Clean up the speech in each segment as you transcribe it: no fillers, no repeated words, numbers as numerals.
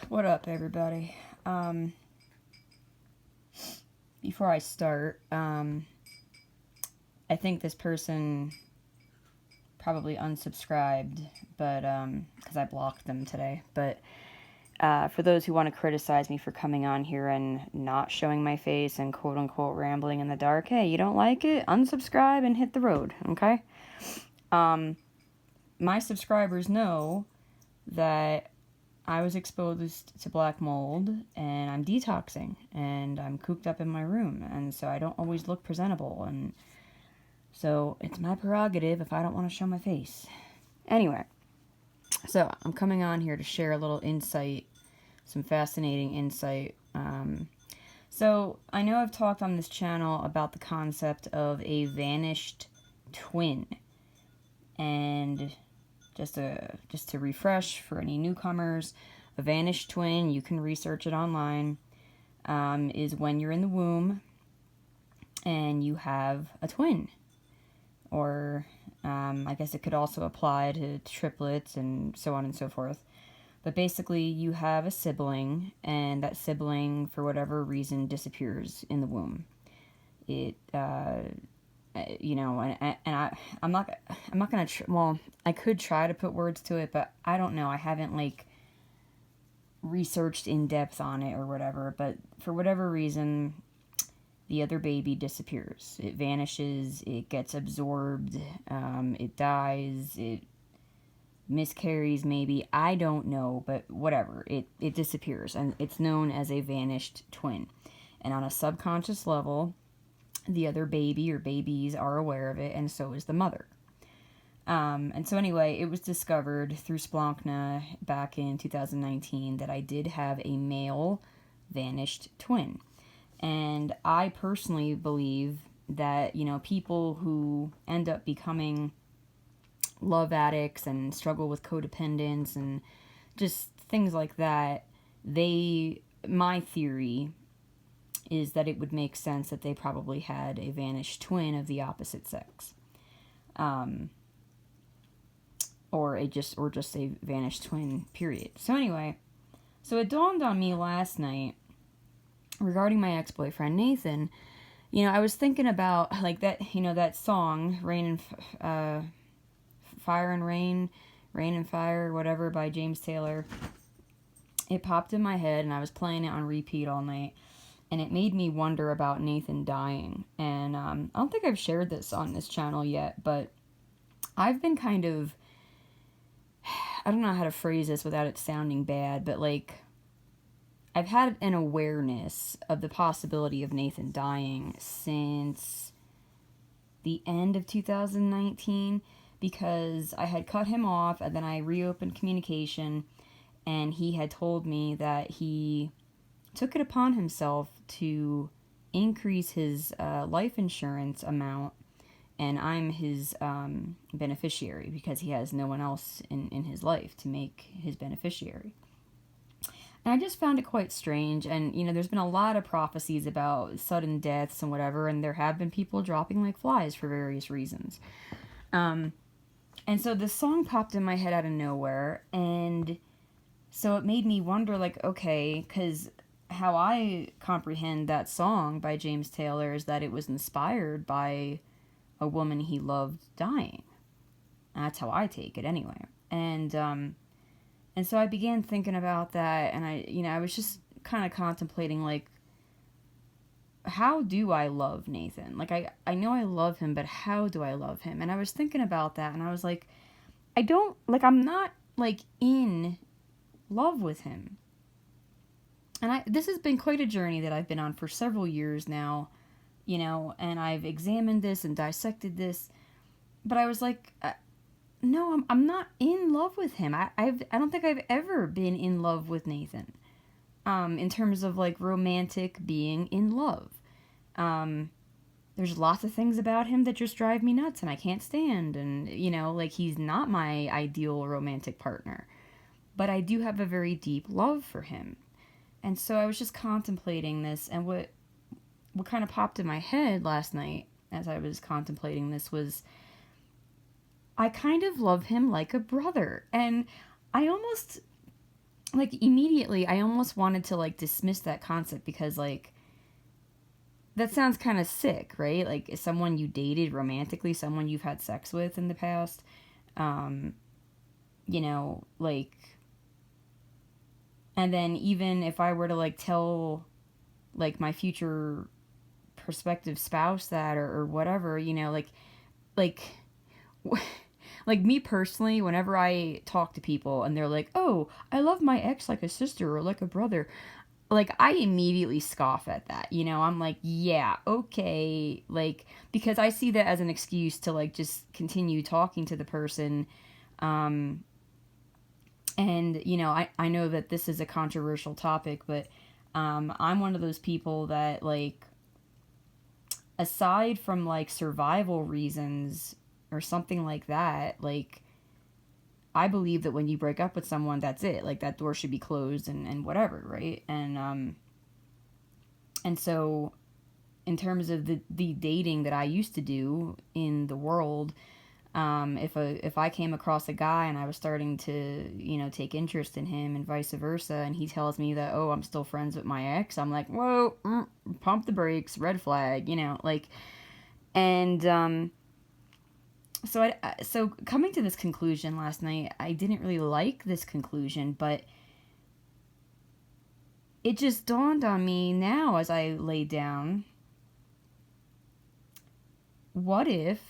What up, everybody? Before I start, I think this person probably unsubscribed, but because I blocked them today. But for those who want to criticize me for coming on here and not showing my face and quote unquote rambling in the dark, hey, you don't like it? Unsubscribe and hit the road, okay? My subscribers know that I was exposed to black mold and I'm detoxing and I'm cooped up in my room, and so I don't always look presentable, and so it's my prerogative if I don't want to show my face. Anyway, so I'm coming on here to share a little insight, some fascinating insight. So I know I've talked on this channel about the concept of a vanished twin, and just to refresh for any newcomers, a vanished twin, you can research it online, is when you're in the womb and you have a twin. Or I guess it could also apply to triplets and so on and so forth. But basically, you have a sibling, and that sibling, for whatever reason, disappears in the womb. It I'm not gonna well, I could try to put words to it, but I don't know. I haven't researched in depth on it or whatever. But for whatever reason, the other baby disappears. It vanishes. It gets absorbed. It dies. It miscarries. Maybe, I don't know, but whatever. It disappears, and it's known as a vanished twin. And on a subconscious level, the other baby or babies are aware of it, and so is the mother. And so anyway, it was discovered through Splonkna back in 2019 that I did have a male vanished twin. And I personally believe that, people who end up becoming love addicts and struggle with codependence and just things like that, my theory is that it would make sense that they probably had a vanished twin of the opposite sex. Or just a vanished twin, period. So anyway, so it dawned on me last night regarding my ex-boyfriend Nathan. I was thinking about that song Rain and Fire and Rain and Fire, whatever, by James Taylor. It popped in my head and I was playing it on repeat all night, and it made me wonder about Nathan dying. And I don't think I've shared this on this channel yet, but I've been kind of, I don't know how to phrase this without it sounding bad, but I've had an awareness of the possibility of Nathan dying since the end of 2019, because I had cut him off and then I reopened communication, and he had told me that he took it upon himself to increase his life insurance amount, and I'm his beneficiary because he has no one else in his life to make his beneficiary. And I just found it quite strange. And, there's been a lot of prophecies about sudden deaths and whatever, and there have been people dropping like flies for various reasons. And so this song popped in my head out of nowhere, and so it made me wonder, okay, because how I comprehend that song by James Taylor is that it was inspired by a woman he loved dying. That's how I take it anyway. And so I began thinking about that, and I was just kind of contemplating, how do I love Nathan? I know I love him, but how do I love him? And I was thinking about that, and I was like, I'm not, in love with him. And this has been quite a journey that I've been on for several years now, and I've examined this and dissected this, but I was like, no, I'm not in love with him. I don't think I've ever been in love with Nathan. In terms of romantic being in love. There's lots of things about him that just drive me nuts and I can't stand, and he's not my ideal romantic partner. But I do have a very deep love for him. And so I was just contemplating this, and what kind of popped in my head last night as I was contemplating this was, I kind of love him like a brother. And I almost like, immediately I almost wanted to, like, dismiss that concept because, like, that sounds kind of sick, right? Like, someone you dated romantically, someone you've had sex with in the past, um, you know, like, and then even if I were to, like, tell, like, my future prospective spouse that, or whatever, you know, like, like, me personally, whenever I talk to people and they're like, oh, I love my ex like a sister or like a brother, like, I immediately scoff at that, you know. I'm like, yeah, okay, like, because I see that as an excuse to, like, just continue talking to the person. And you know, I know that this is a controversial topic, but I'm one of those people that, like, aside from, like, survival reasons or something like that, like, I believe that when you break up with someone, that's it. Like, that door should be closed, and whatever, right? And so, in terms of the dating that I used to do in the world, if I came across a guy and I was starting to, you know, take interest in him and vice versa, and he tells me that, oh, I'm still friends with my ex, I'm like, whoa, pump the brakes, red flag, you know, like, and so coming to this conclusion last night, I didn't really like this conclusion, but it just dawned on me now as I lay down. What if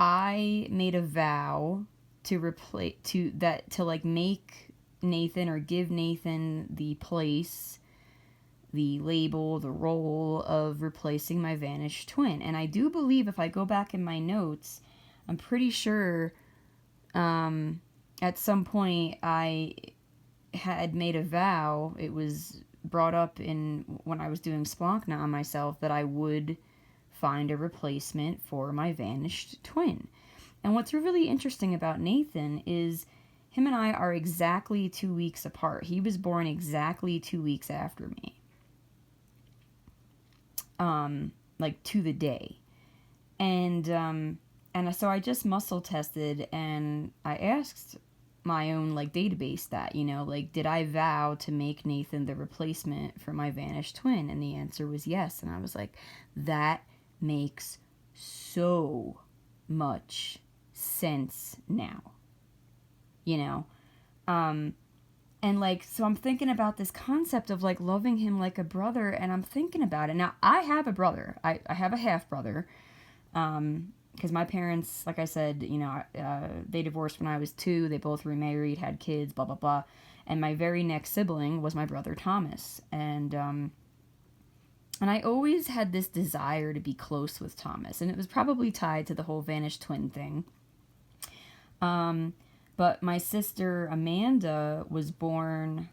I made a vow to like make Nathan, or give Nathan the place, the label, the role of replacing my vanished twin? And I do believe, if I go back in my notes, I'm pretty sure at some point I had made a vow. It was brought up in when I was doing Splonkna on myself, that I would find a replacement for my vanished twin. And what's really interesting about Nathan is him and I are exactly 2 weeks apart. He was born exactly 2 weeks after me. Like, to the day. And so I just muscle tested, and I asked my own, like, database that, you know, like, did I vow to make Nathan the replacement for my vanished twin? And the answer was yes. And I was like, that makes so much sense now, you know. And, like, so I'm thinking about this concept of, like, loving him like a brother, and I'm thinking about it. Now, I have a brother. I have a half brother. Because my parents, like I said, you know, they divorced when I was 2. They both remarried, had kids, blah, blah, blah. And my very next sibling was my brother Thomas. And I always had this desire to be close with Thomas. And it was probably tied to the whole vanished twin thing. But my sister Amanda was born,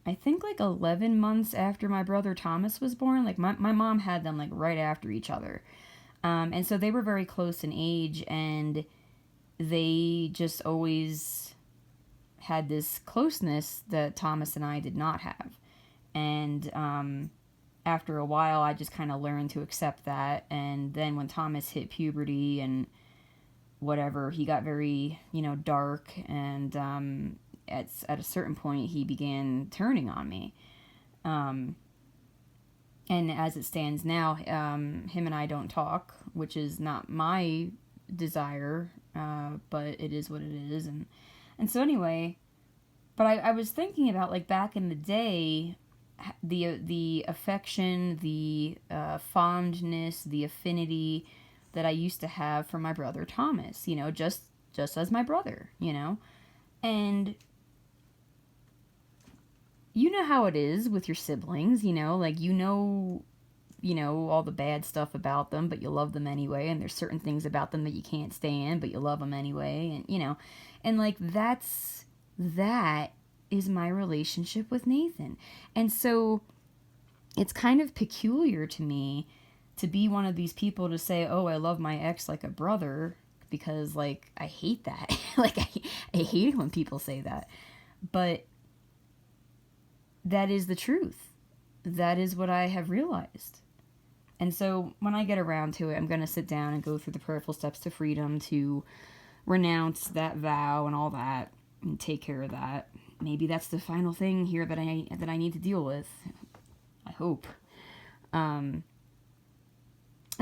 I think, like 11 months after my brother Thomas was born. Like, my mom had them, like, right after each other. And so they were very close in age, and they just always had this closeness that Thomas and I did not have. And after a while, I just kind of learned to accept that. And then when Thomas hit puberty and whatever, he got very, you know, dark, and at a certain point he began turning on me. And as it stands now, him and I don't talk, which is not my desire, but it is what it is. And so anyway, but I was thinking about, like, back in the day, the affection, the fondness, the affinity that I used to have for my brother Thomas, you know, just as my brother, you know. And you know how it is with your siblings, you know, like, you know all the bad stuff about them, but you love them anyway, and there's certain things about them that you can't stand, but you love them anyway, and, you know, and, like, that is my relationship with Nathan. And so it's kind of peculiar to me to be one of these people to say, oh, I love my ex like a brother, because, like, I hate that. Like, I hate it when people say that. But that is the truth. That is what I have realized. And so when I get around to it, I'm going to sit down and go through the prayerful steps to freedom to renounce that vow and all that. and take care of that. Maybe that's the final thing here that I need to deal with. I hope. And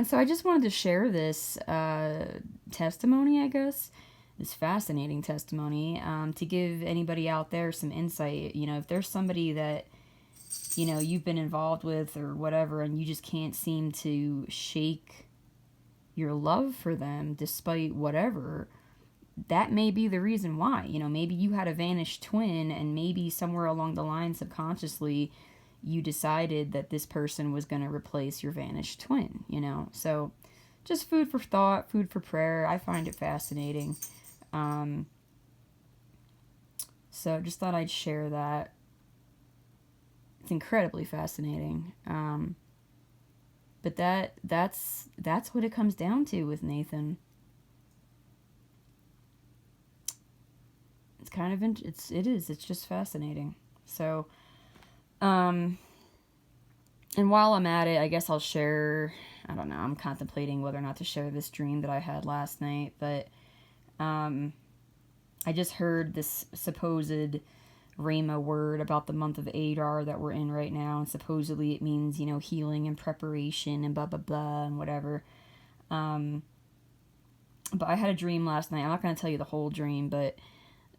so I just wanted to share this testimony, I guess, this fascinating testimony, to give anybody out there some insight. You know, if there's somebody that, you know, you've been involved with or whatever, and you just can't seem to shake your love for them despite whatever, that may be the reason why. You know, maybe you had a vanished twin, and maybe somewhere along the line subconsciously you decided that this person was going to replace your vanished twin, you know. So just food for thought, food for prayer. I find it fascinating. So just thought I'd share that. It's incredibly fascinating. But that's what it comes down to with Nathan. It's kind of it's just fascinating. So, and while I'm at it, I guess I'll share, I don't know, I'm contemplating whether or not to share this dream that I had last night, but I just heard this supposed Rhema word about the month of Adar that we're in right now, and supposedly it means, you know, healing and preparation and blah blah blah and whatever. But I had a dream last night. I'm not going to tell you the whole dream, but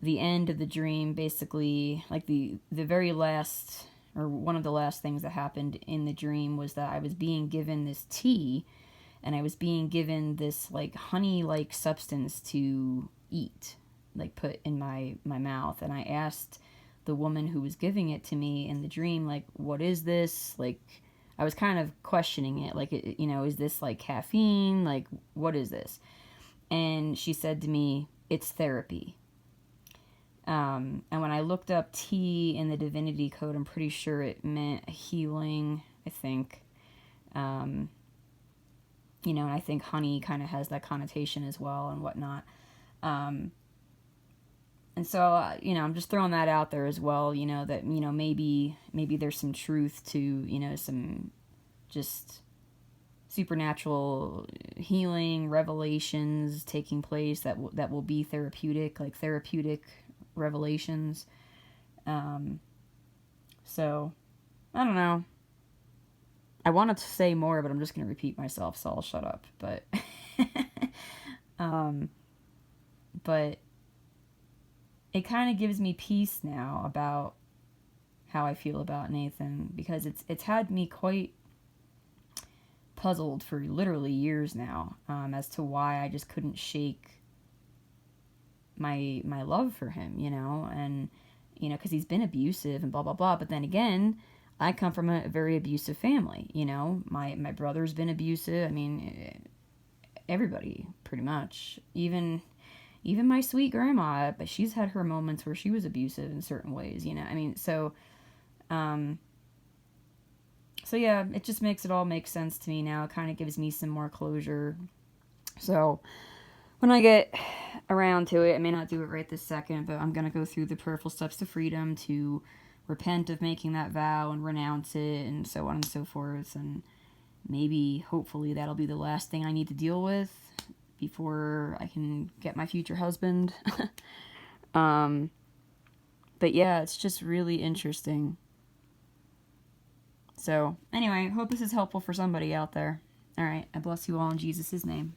the end of the dream, basically, like the very last, or one of the last things that happened in the dream was that I was being given this tea, and I was being given this like honey-like substance to eat, like put in my mouth. And I asked the woman who was giving it to me in the dream, like, what is this? Like, I was kind of questioning it, like, you know, is this like caffeine? Like, what is this? And she said to me, it's therapy. And when I looked up tea in the divinity code, I'm pretty sure it meant healing, I think. You know, and I think honey kind of has that connotation as well and whatnot. And so, you know, I'm just throwing that out there as well, you know, that, you know, maybe there's some truth to, you know, some just supernatural healing, revelations taking place that will be therapeutic, like therapeutic revelations. So, I don't know. I wanted to say more, but I'm just going to repeat myself, so I'll shut up. But, but it kind of gives me peace now about how I feel about Nathan, because it's had me quite puzzled for literally years now, as to why I just couldn't shake my love for him, you know, and, you know, because he's been abusive and blah, blah, blah. But then again, I come from a very abusive family, you know, my brother's been abusive. I mean, everybody pretty much, even my sweet grandma, but she's had her moments where she was abusive in certain ways, you know. I mean, so yeah, it just makes it all make sense to me now. It kind of gives me some more closure. So when I get around to it, I may not do it right this second, but I'm going to go through the prayerful steps to freedom to repent of making that vow and renounce it and so on and so forth. And maybe, hopefully, that'll be the last thing I need to deal with before I can get my future husband. But yeah, it's just really interesting. So, anyway, hope this is helpful for somebody out there. All right, I bless you all in Jesus' name.